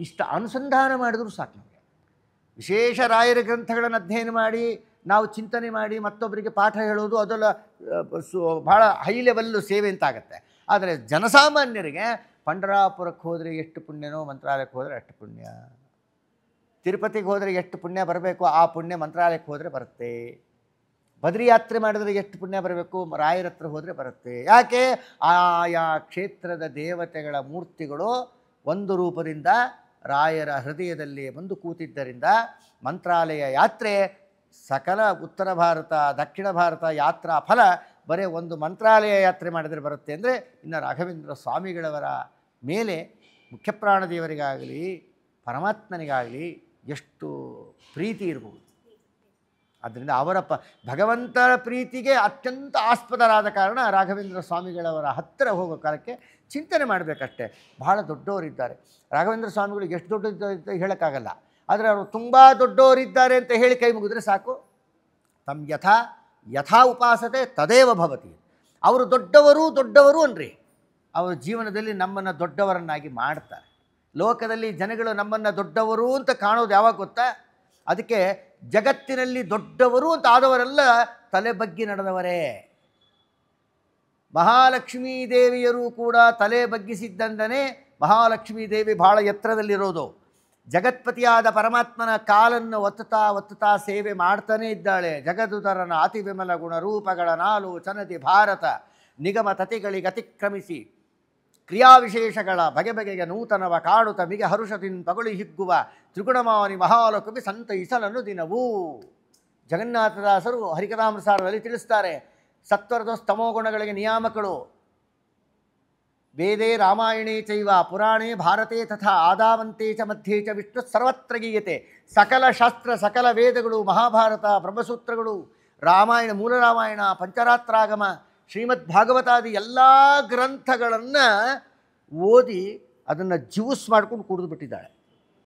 ಇಷ್ಟ ಅನುಸಂಧಾನ ಮಾಡಿದರೂ ಸಾಕು ನಮಗೆ. ವಿಶೇಷ ರಾಯರ ಗ್ರಂಥಗಳನ್ನು ಅಧ್ಯಯನ ಮಾಡಿ ನಾವು ಚಿಂತನೆ ಮಾಡಿ ಮತ್ತೊಬ್ಬರಿಗೆ ಪಾಠ ಹೇಳೋದು ಅದೆಲ್ಲ ಭಾಳ ಹೈ ಲೆವೆಲ್ಲು ಸೇವೆ ಅಂತಾಗತ್ತೆ. ಆದರೆ ಜನಸಾಮಾನ್ಯರಿಗೆ ಪಂಡರಾಪುರಕ್ಕೆ ಹೋದರೆ ಎಷ್ಟು ಪುಣ್ಯನೋ, ಮಂತ್ರಾಲಯಕ್ಕೆ ಹೋದರೆ ಅಷ್ಟು ಪುಣ್ಯ, ತಿರುಪತಿಗೆ ಹೋದರೆ ಎಷ್ಟು ಪುಣ್ಯ ಬರಬೇಕು ಆ ಪುಣ್ಯ ಮಂತ್ರಾಲಯಕ್ಕೆ ಹೋದರೆ ಬರುತ್ತೆ, ಬದ್ರಿ ಯಾತ್ರೆ ಮಾಡಿದರೆ ಎಷ್ಟು ಪುಣ್ಯ ಬರಬೇಕು ರಾಯರ ಹತ್ರ ಹೋದರೆ ಬರುತ್ತೆ. ಯಾಕೆ? ಆಯಾ ಕ್ಷೇತ್ರದ ದೇವತೆಗಳ ಮೂರ್ತಿಗಳು ಒಂದು ರೂಪದಿಂದ ರಾಯರ ಹೃದಯದಲ್ಲಿ ಬಂದು ಕೂತಿದ್ದರಿಂದ ಮಂತ್ರಾಲಯ ಯಾತ್ರೆ ಸಕಲ ಉತ್ತರ ಭಾರತ ದಕ್ಷಿಣ ಭಾರತ ಯಾತ್ರಾ ಫಲ ಬರೀ ಒಂದು ಮಂತ್ರಾಲಯ ಯಾತ್ರೆ ಮಾಡಿದರೆ ಬರುತ್ತೆ ಅಂದರೆ ಇನ್ನು ರಾಘವೇಂದ್ರ ಸ್ವಾಮಿಗಳವರ ಮೇಲೆ ಮುಖ್ಯಪ್ರಾಣದೇವರಿಗಾಗಲಿ ಪರಮಾತ್ಮನಿಗಾಗಲಿ ಎಷ್ಟು ಪ್ರೀತಿ ಇರಬಹುದು. ಆದ್ದರಿಂದ ಅವರ ಭಗವಂತನ ಪ್ರೀತಿಗೆ ಅತ್ಯಂತ ಆಸ್ಪದರಾದ ಕಾರಣ ರಾಘವೇಂದ್ರ ಸ್ವಾಮಿಗಳವರ ಹತ್ತಿರ ಹೋಗೋ ಕಾಲಕ್ಕೆ ಚಿಂತನೆ ಮಾಡಬೇಕಷ್ಟೆ. ಬಹಳ ದೊಡ್ಡವರಿದ್ದಾರೆ ರಾಘವೇಂದ್ರ ಸ್ವಾಮಿಗಳಿಗೆ, ಎಷ್ಟು ದೊಡ್ಡದಿದ್ದಾರೆ ಹೇಳೋಕ್ಕಾಗಲ್ಲ, ಆದರೆ ಅವರು ತುಂಬ ದೊಡ್ಡವರಿದ್ದಾರೆ ಅಂತ ಹೇಳಿ ಕೈ ಮುಗಿದ್ರೆ ಸಾಕು. ತಮ್ಮ ಯಥಾ ಉಪಾಸತೆ ತದೇವ ಭವತಿ. ಅವರು ದೊಡ್ಡವರು ಅನ್ರಿ, ಅವರ ಜೀವನದಲ್ಲಿ ನಮ್ಮನ್ನು ದೊಡ್ಡವರನ್ನಾಗಿ ಮಾಡ್ತಾರೆ. ಲೋಕದಲ್ಲಿ ಜನಗಳು ನಮ್ಮನ್ನು ದೊಡ್ಡವರು ಅಂತ ಕಾಣೋದು ಯಾವಾಗ ಗೊತ್ತಾ? ಅದಕ್ಕೆ ಜಗತ್ತಿನಲ್ಲಿ ದೊಡ್ಡವರು ಅಂತ ಆದವರೆಲ್ಲ ತಲೆ ಬಗ್ಗಿ ನಡೆದವರೇ. ಮಹಾಲಕ್ಷ್ಮೀ ದೇವಿಯರು ಕೂಡ ತಲೆ ಬಗ್ಗಿಸಿದ್ದಂದನೇ ಮಹಾಲಕ್ಷ್ಮೀ ದೇವಿ ಭಾಳ ಎತ್ತರದಲ್ಲಿರೋದು. ಜಗತ್ಪತಿಯಾದ ಪರಮಾತ್ಮನ ಕಾಲನ್ನು ಒತ್ತುತ್ತಾ ಸೇವೆ ಮಾಡ್ತಾನೇ ಇದ್ದಾಳೆ. ಜಗದುದರನ ಅತಿ ವಿಮಲ ಗುಣ ರೂಪಗಳ ನಾಲು ಚನದಿ ಭಾರತ ನಿಗಮ ತತಿಗಳಿಗೆ ಅತಿಕ್ರಮಿಸಿ ಕ್ರಿಯಾವಿಶೇಷಗಳ ಬಗೆಬಗೆಗೆ ನೂತನವ ಕಾಡುತ್ತ ಮಿಗೆ ಹರುಷದಿಂದ ಪಗುಳಿ ಹಿಗ್ಗುವ ತ್ರಿಗುಣಮಾನಿ ಮಹಾಲಕ್ಷ್ಮಿ ಸಂತೈಸಲನ್ನು ದಿನವೂ. ಜಗನ್ನಾಥದಾಸರು ಹರಿಕಥಾಮೃತಸಾರದಲ್ಲಿ ತಿಳಿಸ್ತಾರೆ, ಸತ್ವರದ ಸ್ತಮೋಗುಣಗಳಿಗೆ ನಿಯಾಮಕಳು ವೇದೇ ರಾಮಾಯಣೇ ಚೈವ ಪುರಾಣೇ ಭಾರತೆ ತಥಾ ಆದಾವಂತೆ ಚ ಮಧ್ಯೆ ಚ ವಿಷ್ಣು ಸರ್ವತ್ರ ಗೀಯತೆ. ಸಕಲ ಶಾಸ್ತ್ರ ಸಕಲ ವೇದಗಳು, ಮಹಾಭಾರತ, ಬ್ರಹ್ಮಸೂತ್ರಗಳು, ರಾಮಾಯಣ, ಮೂಲ ರಾಮಾಯಣ, ಪಂಚರಾತ್ರಾಗಮ, ಶ್ರೀಮದ್ ಭಾಗವತಾದಿ ಎಲ್ಲ ಗ್ರಂಥಗಳನ್ನು ಓದಿ ಅದನ್ನು ಜ್ಯೂಸ್ ಮಾಡ್ಕೊಂಡು ಕುಡಿದು ಬಿಟ್ಟಿದ್ದಾಳೆ.